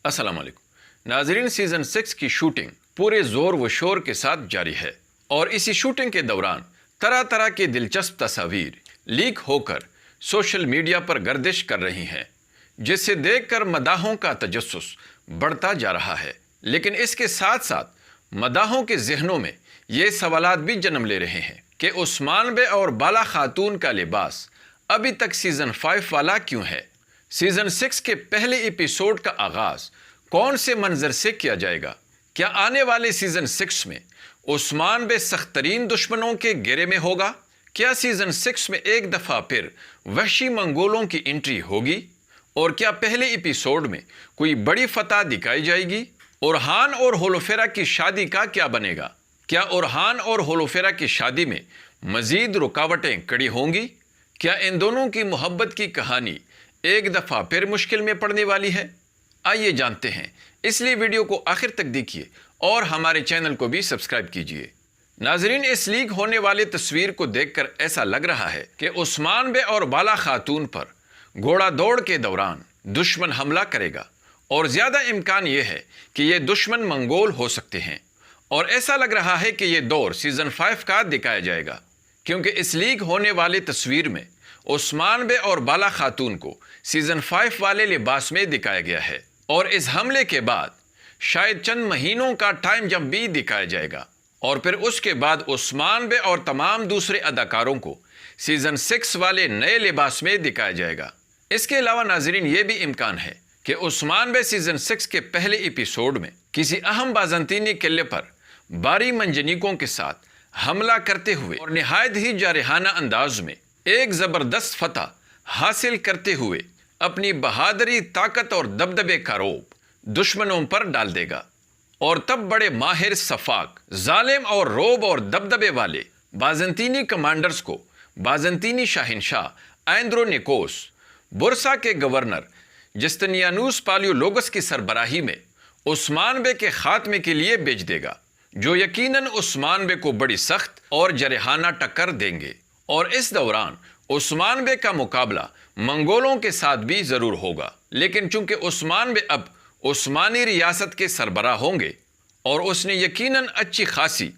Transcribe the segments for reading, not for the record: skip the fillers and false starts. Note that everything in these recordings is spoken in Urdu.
السلام علیکم ناظرین، سیزن 6 کی شوٹنگ پورے زور و شور کے ساتھ جاری ہے اور اسی شوٹنگ کے دوران طرح طرح کی دلچسپ تصاویر لیک ہو کر سوشل میڈیا پر گردش کر رہی ہیں، جسے دیکھ کر مداحوں کا تجسس بڑھتا جا رہا ہے۔ لیکن اس کے ساتھ ساتھ مداحوں کے ذہنوں میں یہ سوالات بھی جنم لے رہے ہیں کہ عثمان بے اور بالا خاتون کا لباس ابھی تک سیزن 5 والا کیوں ہے؟ سیزن 6 کے پہلے ایپیسوڈ کا آغاز کون سے منظر سے کیا جائے گا؟ کیا آنے والے سیزن 6 میں عثمان بے سخت ترین دشمنوں کے گھیرے میں ہوگا؟ کیا سیزن 6 میں ایک دفعہ پھر وحشی منگولوں کی انٹری ہوگی؟ اور کیا پہلے ایپیسوڈ میں کوئی بڑی فتح دکھائی جائے گی؟ اورہان اور ہولوفیرا کی شادی کا کیا بنے گا؟ کیا اورہان اور ہولوفیرا کی شادی میں مزید رکاوٹیں کھڑی ہوں گی؟ کیا ان دونوں کی محبت کی کہانی ایک دفعہ پھر مشکل میں پڑنے والی ہے؟ آئیے جانتے ہیں، اس لیے ویڈیو کو آخر تک دیکھیے اور ہمارے چینل کو بھی سبسکرائب کیجیے۔ ناظرین، اس لیک ہونے والے تصویر کو دیکھ کر ایسا لگ رہا ہے کہ عثمان بے اور بالا خاتون پر گھوڑا دوڑ کے دوران دشمن حملہ کرے گا، اور زیادہ امکان یہ ہے کہ یہ دشمن منگول ہو سکتے ہیں، اور ایسا لگ رہا ہے کہ یہ دور سیزن 5 کا دکھایا جائے گا، کیونکہ اس لیک ہونے والے تصویر میں عثمان بے اور بالا خاتون کو سیزن 5 والے لباس میں دکھایا گیا ہے، اور اس حملے کے بعد شاید چند مہینوں کا ٹائم جمپ بھی دکھایا جائے گا، اور پھر اس کے بعد عثمان بے اور تمام دوسرے اداکاروں کو سیزن 6 والے نئے لباس میں دکھایا جائے گا۔ اس کے علاوہ ناظرین، یہ بھی امکان ہے کہ عثمان بے سیزن 6 کے پہلے ایپیسوڈ میں کسی اہم بازنطینی قلعے پر باری منجنیکوں کے ساتھ حملہ کرتے ہوئے اور نہایت ہی جارحانہ انداز میں ایک زبردست فتح حاصل کرتے ہوئے اپنی بہادری، طاقت اور دبدبے کا روب دشمنوں پر ڈال دے گا، اور تب بڑے ماہر صفاق، ظالم اور روب اور دبدبے والے بازنطینی کمانڈرز کو بازنطینی شاہنشاہ ایندرونیکوس بورسا کے گورنر جسٹینیانوس پالیولوگس کی سربراہی میں عثمان بے کے خاتمے کے لیے بھیج دے گا، جو یقیناً عثمان بے کو بڑی سخت اور جارحانہ ٹکر دیں گے، اور اس دوران عثمان بے کا مقابلہ منگولوں کے ساتھ بھی ضرور ہوگا۔ لیکن چونکہ عثمان بے اب عثمانی ریاست کے سربراہ ہوں گے اور اس نے یقیناً اچھی خاصی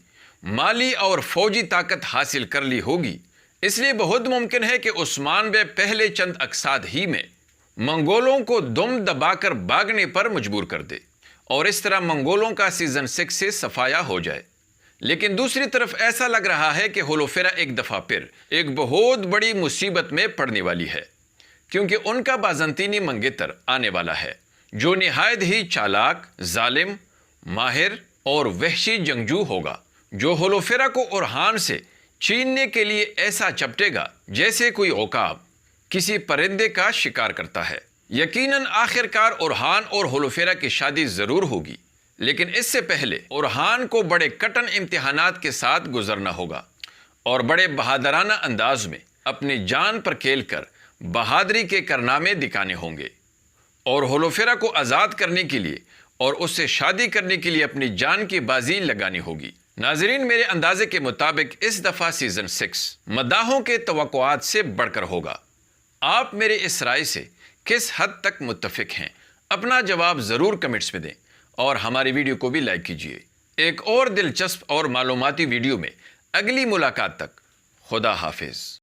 مالی اور فوجی طاقت حاصل کر لی ہوگی، اس لیے بہت ممکن ہے کہ عثمان بے پہلے چند اقساط ہی میں منگولوں کو دم دبا کر بھاگنے پر مجبور کر دے، اور اس طرح منگولوں کا سیزن 6 سے صفایا ہو جائے۔ لیکن دوسری طرف ایسا لگ رہا ہے کہ ہولوفیرا ایک دفعہ پھر ایک بہت بڑی مصیبت میں پڑنے والی ہے، کیونکہ ان کا بازنطینی منگیتر آنے والا ہے، جو نہایت ہی چالاک، ظالم، ماہر اور وحشی جنگجو ہوگا، جو ہولوفیرا کو اورہان سے چھیننے کے لیے ایسا چپٹے گا جیسے کوئی عقاب کسی پرندے کا شکار کرتا ہے۔ یقیناً آخر کار اورہان اور ہولوفیرا کی شادی ضرور ہوگی، لیکن اس سے پہلے اورہان کو بڑے کٹن امتحانات کے ساتھ گزرنا ہوگا اور بڑے بہادرانہ انداز میں اپنی جان پر کھیل کر بہادری کے کارنامے دکھانے ہوں گے، اور ہولوفیرا کو آزاد کرنے کے لیے اور اس سے شادی کرنے کے لیے اپنی جان کی بازی لگانی ہوگی۔ ناظرین، میرے اندازے کے مطابق اس دفعہ سیزن 6 مداحوں کے توقعات سے بڑھ کر ہوگا۔ آپ میرے اس رائے سے کس حد تک متفق ہیں؟ اپنا جواب ضرور کمنٹس میں دیں، اور ہماری ویڈیو کو بھی لائک کیجیے۔ ایک اور دلچسپ اور معلوماتی ویڈیو میں اگلی ملاقات تک خدا حافظ۔